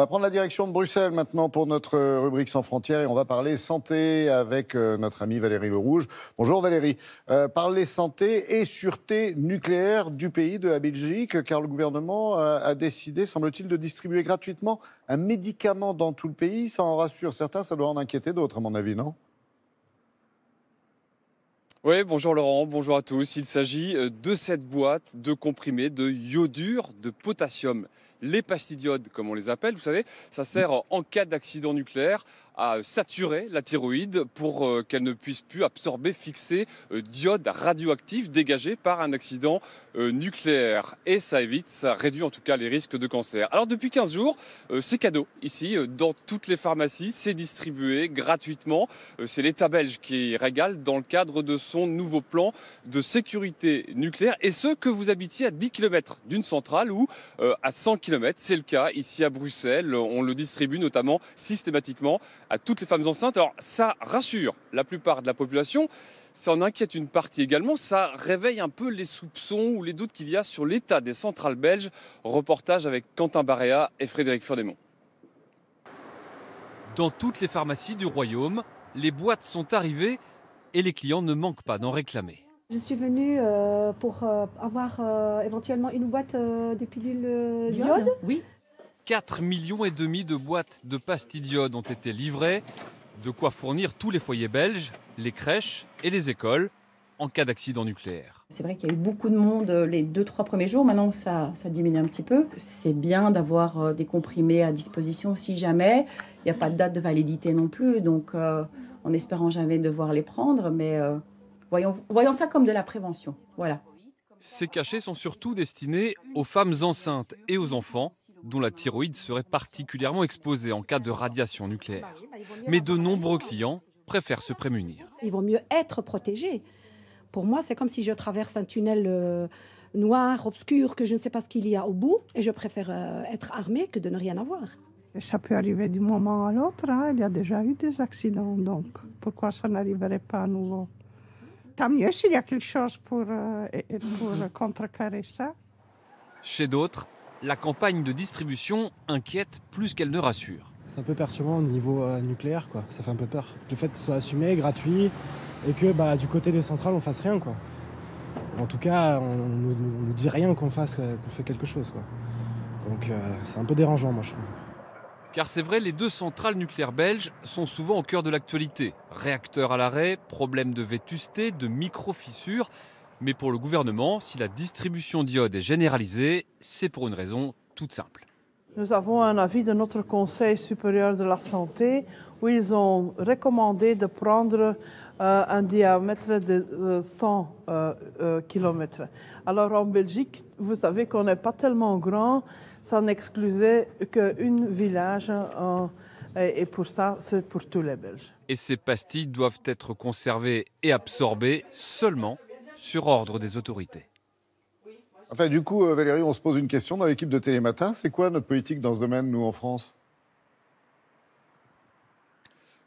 On va prendre la direction de Bruxelles maintenant pour notre rubrique Sans frontières et on va parler santé avec notre amie Valérie Lerouge. Bonjour Valérie. Parler santé et sûreté nucléaire du pays, de la Belgique, car le gouvernement a décidé, semble-t-il, de distribuer gratuitement un médicament dans tout le pays. Ça en rassure certains, ça doit en inquiéter d'autres à mon avis, non ? Oui, bonjour Laurent, bonjour à tous. Il s'agit de cette boîte de comprimés de iodure de potassium. Les pastidiodes, comme on les appelle, vous savez, ça sert en cas d'accident nucléaire à saturer la thyroïde pour qu'elle ne puisse plus absorber, fixer d'iode radioactif dégagé par un accident nucléaire. Et ça évite, ça réduit en tout cas les risques de cancer. Alors depuis 15 jours, c'est cadeau ici, dans toutes les pharmacies, c'est distribué gratuitement. C'est l'État belge qui régale dans le cadre de son nouveau plan de sécurité nucléaire. Et ce, que vous habitiez à 10 km d'une centrale ou à 100 km, c'est le cas ici à Bruxelles. On le distribue notamment systématiquement à toutes les femmes enceintes. Alors ça rassure la plupart de la population, ça en inquiète une partie également, ça réveille un peu les soupçons ou les doutes qu'il y a sur l'état des centrales belges. Reportage avec Quentin Barréa et Frédéric Furdemont. Dans toutes les pharmacies du royaume, les boîtes sont arrivées et les clients ne manquent pas d'en réclamer. Je suis venue pour avoir éventuellement une boîte de pilules d'iode. Oui. 4,5 millions de boîtes de pastilles d'iode ont été livrées. De quoi fournir tous les foyers belges, les crèches et les écoles en cas d'accident nucléaire. C'est vrai qu'il y a eu beaucoup de monde les 2-3 premiers jours. Maintenant, ça diminue un petit peu. C'est bien d'avoir des comprimés à disposition si jamais. Il n'y a pas de date de validité non plus. Donc, en espérant jamais devoir les prendre. Mais voyons ça comme de la prévention. Voilà. Ces cachets sont surtout destinés aux femmes enceintes et aux enfants dont la thyroïde serait particulièrement exposée en cas de radiation nucléaire. Mais de nombreux clients préfèrent se prémunir. Il vaut mieux être protégé. Pour moi, c'est comme si je traverse un tunnel noir, obscur, que je ne sais pas ce qu'il y a au bout. Et je préfère être armée que de ne rien avoir. Et ça peut arriver du moment à l'autre. Hein. Il y a déjà eu des accidents, donc pourquoi ça n'arriverait pas à nouveau ? Tant mieux s'il y a quelque chose pour contrecarrer ça. Chez d'autres, la campagne de distribution inquiète plus qu'elle ne rassure. C'est un peu perturbant au niveau nucléaire, quoi. Ça fait un peu peur. Le fait que ce soit assumé, gratuit, et que du côté des centrales, on fasse rien, quoi. En tout cas, on nous dit rien qu'on fait quelque chose, quoi. Donc c'est un peu dérangeant, moi, je trouve. Car c'est vrai, les 2 centrales nucléaires belges sont souvent au cœur de l'actualité. Réacteurs à l'arrêt, problèmes de vétusté, de micro-fissures. Mais pour le gouvernement, si la distribution d'iode est généralisée, c'est pour une raison toute simple. Nous avons un avis de notre Conseil supérieur de la santé où ils ont recommandé de prendre un diamètre de 100 km. Alors en Belgique, vous savez qu'on n'est pas tellement grand, ça n'exclusait qu'un village et pour ça, c'est pour tous les Belges. Et ces pastilles doivent être conservées et absorbées seulement sur ordre des autorités. Enfin, du coup, Valérie, on se pose une question dans l'équipe de Télématin. C'est quoi notre politique dans ce domaine, nous, en France ?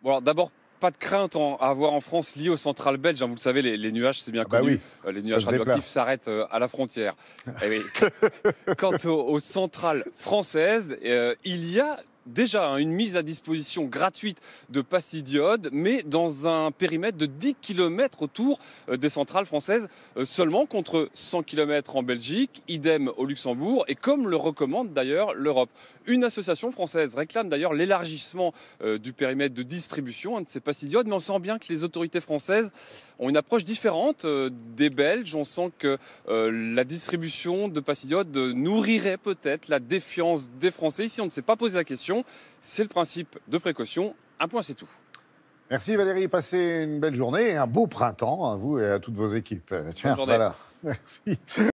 Bon, alors d'abord, pas de crainte à avoir en France liée aux centrales belges. Vous le savez, les nuages, c'est bien connu. Oui. Les nuages radioactifs s'arrêtent à la frontière. Et oui. Quant aux centrales françaises, il y a déjà une mise à disposition gratuite de pastilles d'iode, mais dans un périmètre de 10 km autour des centrales françaises seulement, contre 100 km en Belgique, idem au Luxembourg, et comme le recommande d'ailleurs l'Europe. Une association française réclame d'ailleurs l'élargissement du périmètre de distribution de ces pastilles d'iode, mais on sent bien que les autorités françaises ont une approche différente des Belges. On sent que la distribution de pastilles d'iode nourrirait peut-être la défiance des Français. Ici, on ne s'est pas posé la question. C'est le principe de précaution. Un point, c'est tout. Merci Valérie, passez une belle journée et un beau printemps à vous et à toutes vos équipes. Bonne journée. Voilà. Merci.